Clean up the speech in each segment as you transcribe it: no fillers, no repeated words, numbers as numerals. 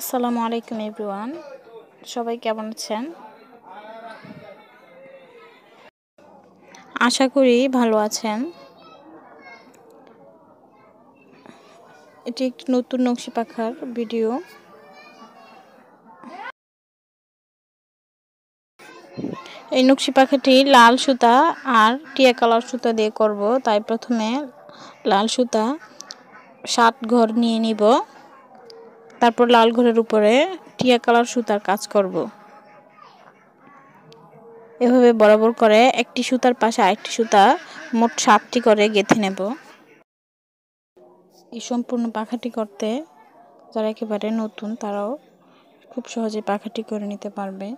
আসসালামু আলাইকুম এভরিওয়ান, সবাই কেমন আছেন? আশা করি ভালো আছেন। এটি একটি নতুন নকশি পাখার ভিডিও। এই নকশি পাখাটি লাল সুতা আর টিয়া কালার সুতা দিয়ে করব, তাই প্রথমে লাল সুতা 7 ঘর নিয়ে নিব। তারপর লাল ঘরের উপরে টিয়া কালার সুতার কাজ করব। এভাবে বরাবর করে একটি সুতার পাশে আরেকটি সুতা মোট 7টি করে গেঁথে নেব। এই সম্পূর্ণ পাখাটি করতে যারা একেবারে নতুন তারাও খুব সহজে পাখাটি করে নিতে পারবে।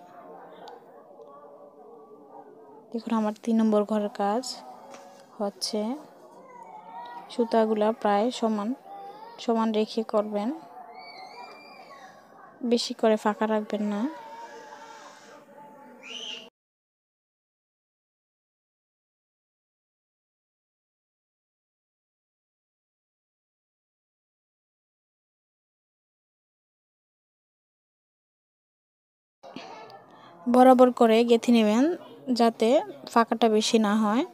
দেখুন, আমার 3 নম্বর ঘরের কাজ হচ্ছে। সুতাগুলা প্রায় সমান সমান রেখে করবেন, বেশি করে ফাঁকা রাখবেন না। বরাবর করে গেঁথে নেবেন যাতে ফাঁকাটা বেশি না হয়,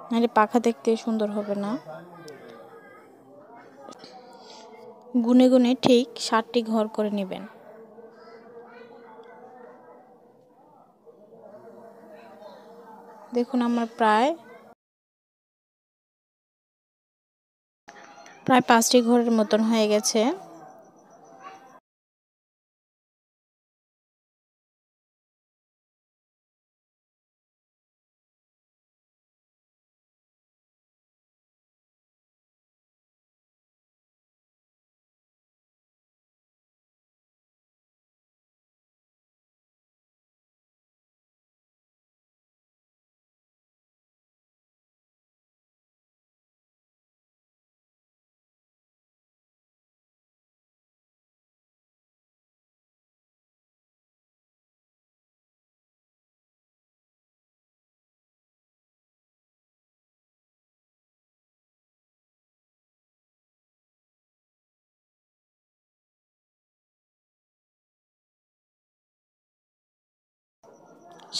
নাহলে পাখা দেখতে সুন্দর হবে না। গুনে গুনে ঠিক 7টি ঘর করে নেবেন। দেখুন, আমার প্রায় 5টি ঘরের মতন হয়ে গেছে।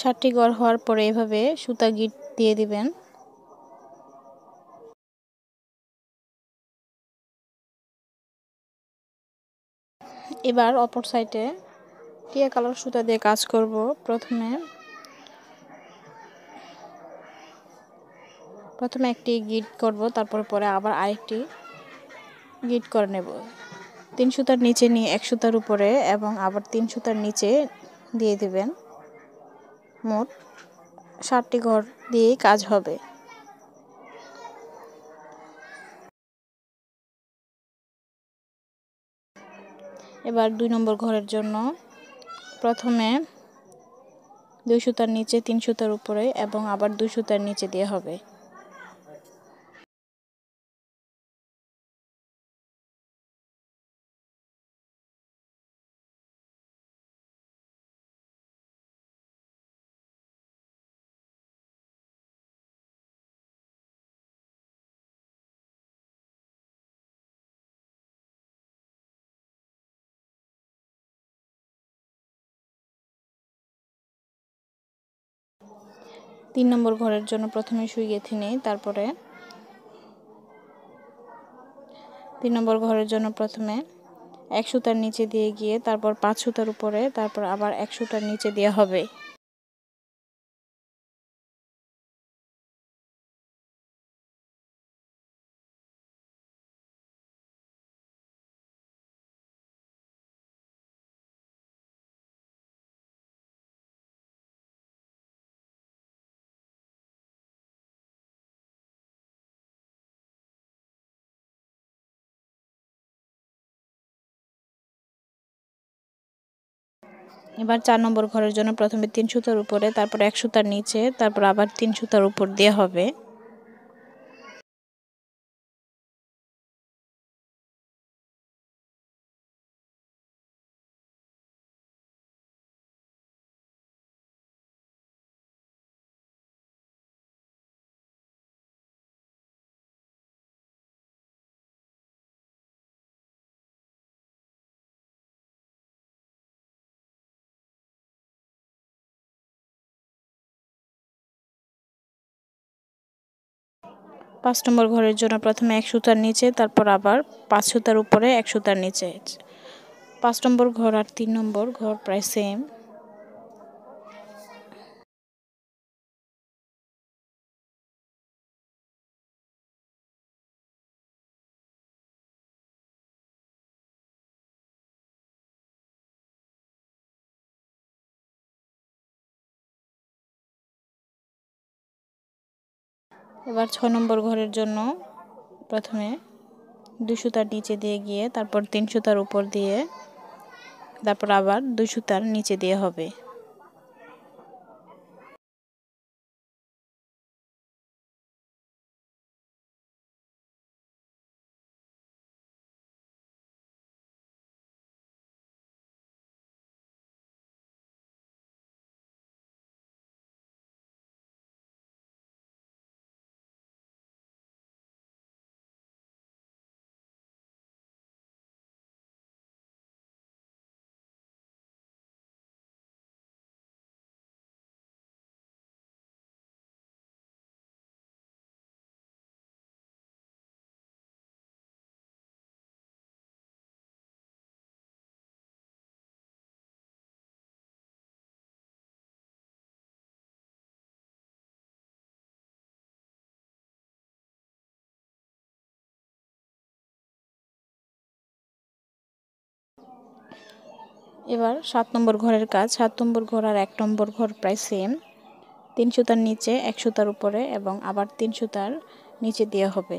সাতটি ঘর হওয়ার পরে এভাবে সুতা গিট দিয়ে দিবেন। এবার অপর সাইডে টিয়া কালার সুতা দিয়ে কাজ করব। প্রথমে একটি গিট করব, তারপরে পরে আবার আরেকটি গিট করে নেব। 3 সুতার নিচে নিয়ে 1 সুতার উপরে এবং আবার 3 সুতার নিচে দিয়ে দিবেন। মোট 7টি ঘর দিয়েই কাজ হবে। এবার 2 নম্বর ঘরের জন্য প্রথমে 2 সুতার নিচে 3 সুতার উপরে এবং আবার 2 সুতার নিচে দিয়ে হবে। তিন নম্বর ঘরের জন্য প্রথমে সুই গেঁথে নেই। তারপরে 3 নম্বর ঘরের জন্য প্রথমে 1 সুতার নিচে দিয়ে গিয়ে তারপর 5 সুতার উপরে, তারপর আবার 1 সুতার নিচে দেওয়া হবে। এবার 4 নম্বর ঘরের জন্য প্রথমে 3 সুতার উপরে, তারপর 1 সুতার নিচে, তারপর আবার 3 সুতার উপর দেওয়া হবে। 5 নম্বর ঘরের জন্য প্রথমে 1 সুতার নিচে, তারপর আবার 5 সুতার উপরে 1 সুতার নিচে। 5 নম্বর ঘর আর 3 নম্বর ঘর প্রায় সেম। এবার 6 নম্বর ঘরের জন্য প্রথমে 2 সুতার নিচে দিয়ে গিয়ে তারপর 3 সুতার উপর দিয়ে, তারপর আবার 2 সুতার নিচে দিয়ে হবে। এবার 7 নম্বর ঘরের কাজ। 7 নম্বর ঘর আর 1 নম্বর ঘর প্রায় সেম। 3 সুতার নিচে 1 সুতার উপরে এবং আবার 3 সুতার নিচে দেওয়া হবে।